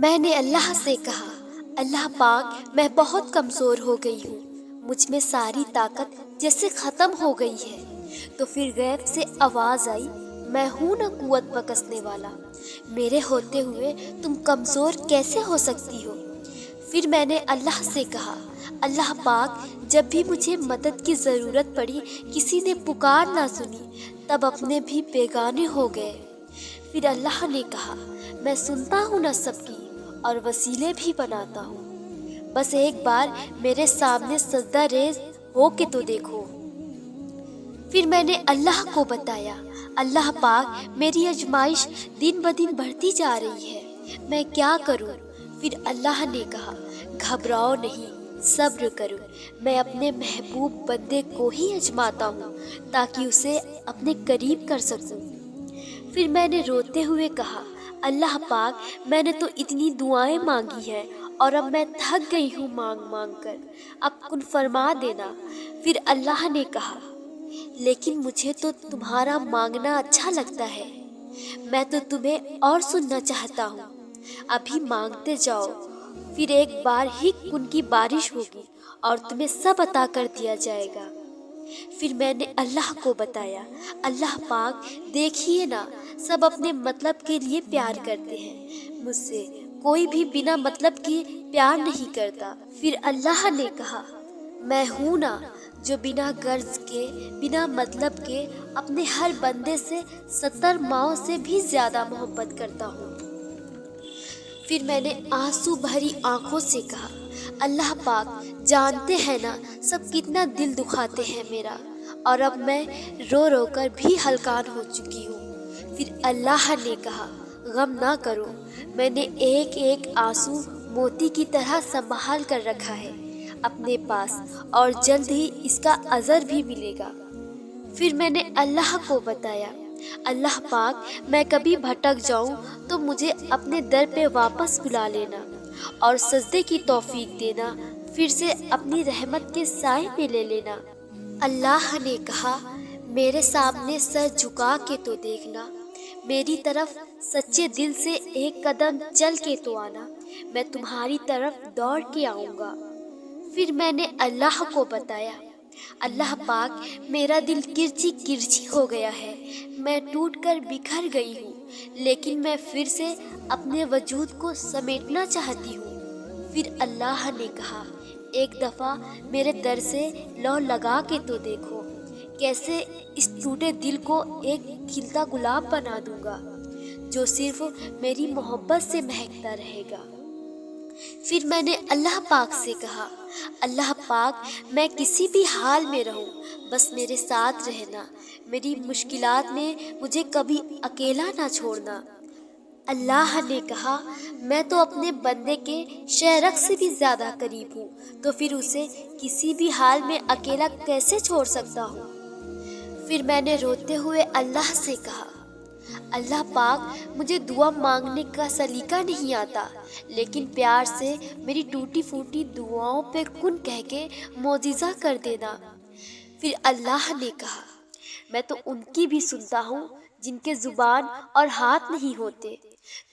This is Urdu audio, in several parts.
میں نے اللہ سے کہا، اللہ پاک میں بہت کمزور ہو گئی ہوں، مجھ میں ساری طاقت جیسے ختم ہو گئی ہے۔ تو پھر غیب سے آواز آئی، میں ہوں نہ قوت بخشنے والا، میرے ہوتے ہوئے تم کمزور کیسے ہو سکتی ہو؟ پھر میں نے اللہ سے کہا، اللہ پاک جب بھی مجھے مدد کی ضرورت پڑی، کسی نے پکار نہ سنی، تب اپنے بھی بیگانے ہو گئے۔ پھر اللہ نے کہا، میں سنتا ہوں نہ سب کی اور وسیلے بھی بناتا ہوں، بس ایک بار میرے سامنے سجدہ ریز ہو کے تو دیکھو۔ پھر میں نے اللہ کو بتایا، اللہ پاک میری آزمائش دن بدن بڑھتی جا رہی ہے، میں کیا کروں؟ پھر اللہ نے کہا، گھبراؤ نہیں، صبر کرو، میں اپنے محبوب بندے کو ہی آزماتا ہوں تاکہ اسے اپنے قریب کر سکوں۔ پھر میں نے روتے ہوئے کہا، اللہ پاک میں نے تو اتنی دعائیں مانگی ہیں اور اب میں تھک گئی ہوں مانگ مانگ کر، اب کن فرما دینا۔ پھر اللہ نے کہا، لیکن مجھے تو تمہارا مانگنا اچھا لگتا ہے، میں تو تمہیں اور سننا چاہتا ہوں، ابھی مانگتے جاؤ، پھر ایک بار ہی کن کی بارش ہوگی اور تمہیں سب عطا کر دیا جائے گا۔ پھر میں نے اللہ کو بتایا، اللہ پاک دیکھیے نا، سب اپنے مطلب کے لیے پیار کرتے ہیں، مجھ سے کوئی بھی بنا مطلب کے پیار نہیں کرتا۔ پھر اللہ نے کہا، میں ہوں نا جو بنا غرض کے، بنا مطلب کے اپنے ہر بندے سے 70 ماؤں سے بھی زیادہ محبت کرتا ہوں۔ پھر میں نے آنسو بھری آنکھوں سے کہا، اللہ پاک جانتے ہیں نا سب کتنا دل دکھاتے ہیں میرا، اور اب میں رو رو کر بھی ہلکان ہو چکی ہوں۔ پھر اللہ نے کہا، غم نہ کرو، میں نے ایک ایک آنسو موتی کی طرح سنبھال کر رکھا ہے اپنے پاس، اور جلد ہی اس کا اجر بھی ملے گا۔ پھر میں نے اللہ کو بتایا، اللہ پاک میں کبھی بھٹک جاؤں تو مجھے اپنے در پہ واپس بلا لینا اور سجدے کی توفیق دینا، پھر سے اپنی رحمت کے سائے میں لے لینا۔ اللہ نے کہا، میرے سامنے سر جھکا کے تو دیکھنا، میری طرف سچے دل سے ایک قدم چل کے تو آنا، میں تمہاری طرف دوڑ کے آؤں گا۔ پھر میں نے اللہ کو بتایا، اللہ پاک میرا دل کرچی کرچی ہو گیا ہے، میں ٹوٹ کر بکھر گئی ہوں، لیکن میں پھر سے اپنے وجود کو سمیٹنا چاہتی ہوں۔ پھر اللہ نے کہا، ایک دفعہ میرے در سے لو لگا کے تو دیکھو، کیسے اس ٹوٹے دل کو ایک کھلتا گلاب بنا دوں گا جو صرف میری محبت سے مہکتا رہے گا۔ پھر میں نے اللہ پاک سے کہا، اللہ پاک میں کسی بھی حال میں رہوں، بس میرے ساتھ رہنا، میری مشکلات میں مجھے کبھی اکیلا نہ چھوڑنا۔ اللہ نے کہا، میں تو اپنے بندے کے شہرک سے بھی زیادہ قریب ہوں، تو پھر اسے کسی بھی حال میں اکیلا کیسے چھوڑ سکتا ہوں؟ پھر میں نے روتے ہوئے اللہ سے کہا، اللہ پاک مجھے دعا مانگنے کا سلیقہ نہیں آتا، لیکن پیار سے میری ٹوٹی پھوٹی دعاؤں پہ کن کہہ کے معجزہ کر دینا۔ پھر اللہ نے کہا، میں تو ان کی بھی سنتا ہوں جن کے زبان اور ہاتھ نہیں ہوتے،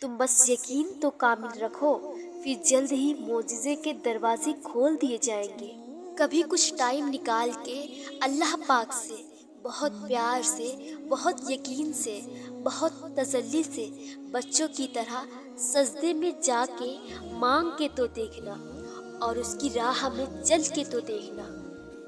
تم بس یقین تو کامل رکھو، پھر جلد ہی معجزے کے دروازے کھول دیے جائیں گے۔ کبھی کچھ ٹائم نکال کے اللہ پاک سے بہت پیار سے، بہت یقین سے، بہت تسلی سے، بچوں کی طرح سجدے میں جا کے مانگ کے تو دیکھنا، اور اس کی راہ میں چل کے تو دیکھنا،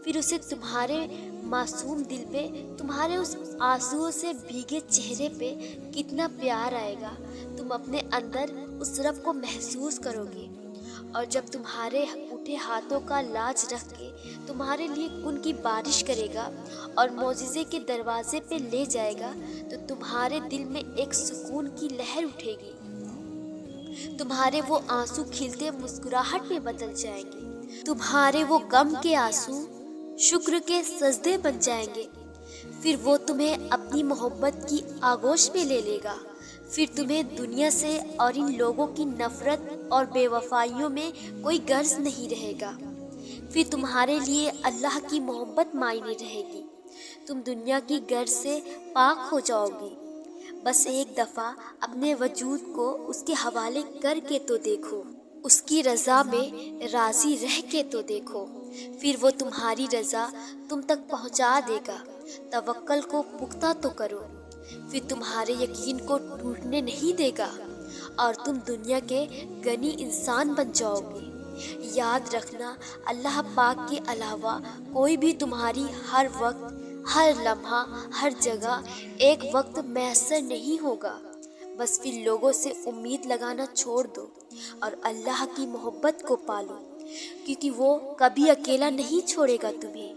پھر اسے تمہارے معصوم دل پہ، تمہارے اس آنسوؤں سے بھیگے چہرے پہ کتنا پیار آئے گا، تم اپنے اندر اس رب کو محسوس کرو گے، اور جب تمہارے اٹھے ہاتھوں کا لاج رکھ کے تمہارے لیے کن کی بارش کرے گا اور معجزے کے دروازے پہ لے جائے گا، تو تمہارے دل میں ایک سکون کی لہر اٹھے گی، تمہارے وہ آنسو کھلتے مسکراہٹ میں بدل جائیں گے، تمہارے وہ غم کے آنسو شکر کے سجدے بن جائیں گے، پھر وہ تمہیں اپنی محبت کی آغوش میں لے لے گا، پھر تمہیں دنیا سے اور ان لوگوں کی نفرت اور بے وفائیوں میں کوئی غرض نہیں رہے گا، پھر تمہارے لیے اللہ کی محبت معنی رہے گی، تم دنیا کی غرض سے پاک ہو جاؤ گی، بس ایک دفعہ اپنے وجود کو اس کے حوالے کر کے تو دیکھو، اس کی رضا میں راضی رہ کے تو دیکھو، پھر وہ تمہاری رضا تم تک پہنچا دے گا۔ توکل کو پختہ تو کرو، پھر تمہارے یقین کو ٹوٹنے نہیں دے گا اور تم دنیا کے غنی انسان بن جاؤ گے۔ یاد رکھنا، اللہ پاک کے علاوہ کوئی بھی تمہاری ہر وقت، ہر لمحہ، ہر جگہ ایک وقت میسر نہیں ہوگا۔ بس پھر لوگوں سے امید لگانا چھوڑ دو اور اللہ کی محبت کو پالو، کیونکہ وہ کبھی اکیلا نہیں چھوڑے گا تمہیں۔